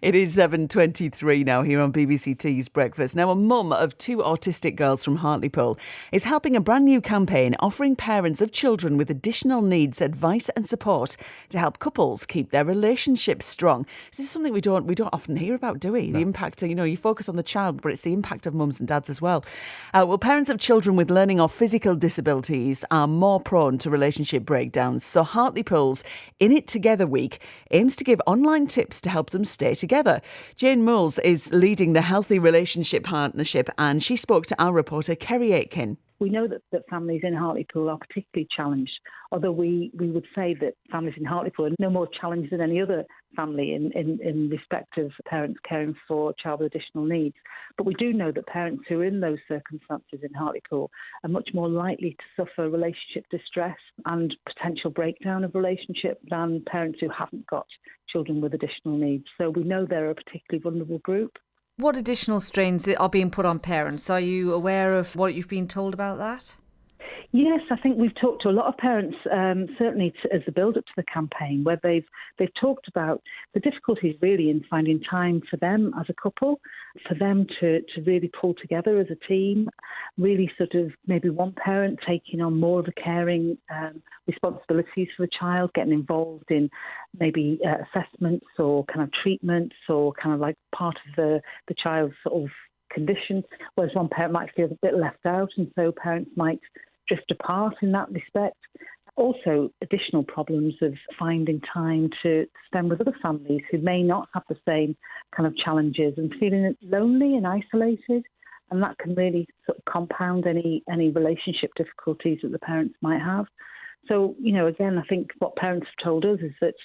It is 7:23 now here on BBC T's Breakfast. Now, a mum of two autistic girls from Hartlepool is helping a brand new campaign offering parents of children with additional needs advice and support to help couples keep their relationships strong. This is something we don't often hear about, do we? No. The impact, you focus on the child, but it's the impact of mums and dads as well. Well, parents of children with learning or physical disabilities are more prone to relationship breakdowns. So Hartlepool's In It Together week aims to give online tips to help them stay together. Jayne is leading the Healthy Relationship Partnership, and she spoke to our reporter Kerry Aitken. We know that families in Hartlepool are particularly challenged, although we would say that families in Hartlepool are no more challenged than any other family in respect of parents caring for a child with additional needs. But we do know that parents who are in those circumstances in Hartlepool are much more likely to suffer relationship distress and potential breakdown of relationship than parents who haven't got children with additional needs. So we know they're a particularly vulnerable group. What additional strains are being put on parents? Are you aware of what you've been told about that? Yes, I think we've talked to a lot of parents, certainly as a build-up to the campaign, where they've talked about the difficulties really in finding time for them as a couple, for them to really pull together as a team, really sort of maybe one parent taking on more of a caring responsibilities for the child, getting involved in maybe assessments or kind of treatments or kind of like part of the child's sort of condition, whereas one parent might feel a bit left out, and so parents might drift apart in that respect. Also, additional problems of finding time to spend with other families who may not have the same kind of challenges and feeling lonely and isolated. And that can really sort of compound any relationship difficulties that the parents might have. So, again, I think what parents have told us is that,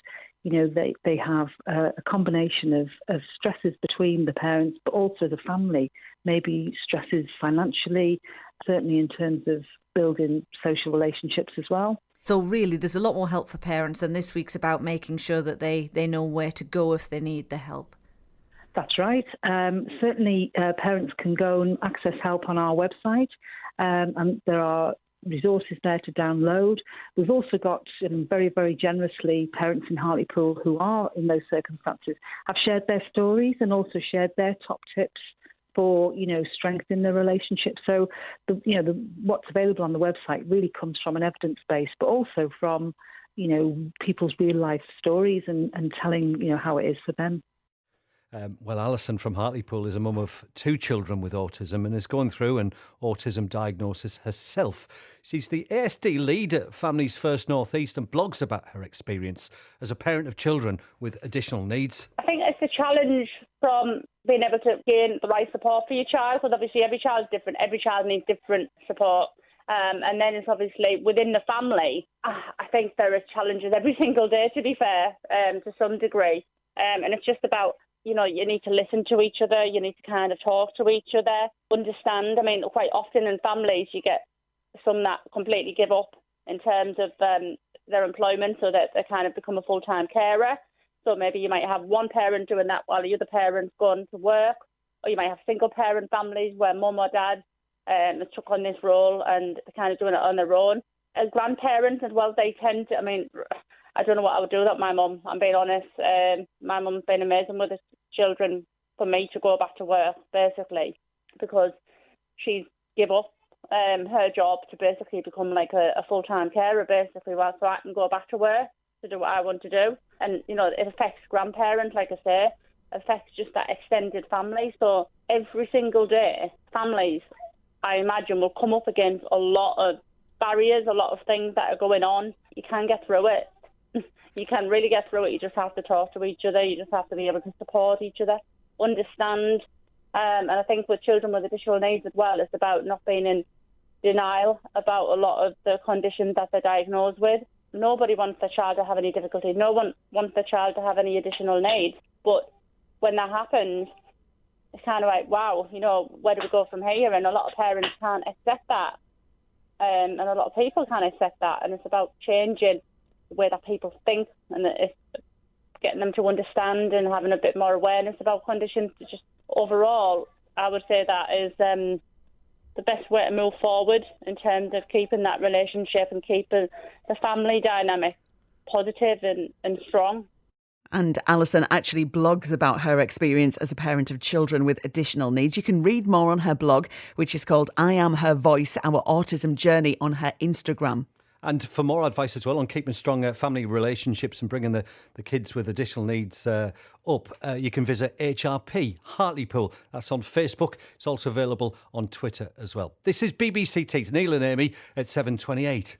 they have a combination of stresses between the parents, but also the family, maybe stresses financially, certainly in terms of building social relationships as well. So really, there's a lot more help for parents, and this week's about making sure that they know where to go if they need the help. That's right. Certainly, parents can go and access help on our website, and there are resources there to download. We've also got very, very generously parents in Hartlepool who are in those circumstances have shared their stories and also shared their top tips for, strengthening the relationship. So, what's available on the website really comes from an evidence base, but also from, people's real life stories and telling, how it is for them. Well, Alison from Hartlepool is a mum of two children with autism and is going through an autism diagnosis herself. She's the ASD lead at Families First North East and blogs about her experience as a parent of children with additional needs. I think it's a challenge from being able to gain the right support for your child, because obviously every child is different. Every child needs different support. And then it's obviously within the family. I think there are challenges every single day, to be fair, to some degree. And it's just about, you need to listen to each other. You need to kind of talk to each other, understand. I mean, quite often in families, you get some that completely give up in terms of their employment, so that they kind of become a full-time carer. So maybe you might have one parent doing that while the other parent's gone to work, or you might have single-parent families where mum or dad has took on this role and they're kind of doing it on their own. As grandparents as well, they tend to, I don't know what I would do without my mum, I'm being honest. My mum's been amazing with the children for me to go back to work, basically, because she's give up her job to basically become like a full-time carer, basically, so I can go back to work to do what I want to do. And, it affects grandparents, like I say, affects just that extended family. So every single day, families, I imagine, will come up against a lot of barriers, a lot of things that are going on. You can get through it. You can really get through it. You just have to talk to each other. You just have to be able to support each other, understand. And I think with children with additional needs as well, it's about not being in denial about a lot of the conditions that they're diagnosed with. Nobody wants their child to have any difficulty. No one wants their child to have any additional needs. But when that happens, it's kind of like, wow, where do we go from here? And a lot of parents can't accept that. And a lot of people can't accept that. And it's about changing the way that people think, and it's getting them to understand and having a bit more awareness about conditions. Just overall, I would say that is the best way to move forward in terms of keeping that relationship and keeping the family dynamic positive and strong. And Alison actually blogs about her experience as a parent of children with additional needs. You can read more on her blog, which is called I Am Her Voice, Our Autism Journey, on her Instagram. And for more advice as well on keeping strong family relationships and bringing the kids with additional needs up, you can visit HRP Hartlepool. That's on Facebook. It's also available on Twitter as well. This is BBC Tees, Neil and Amy at 7:28.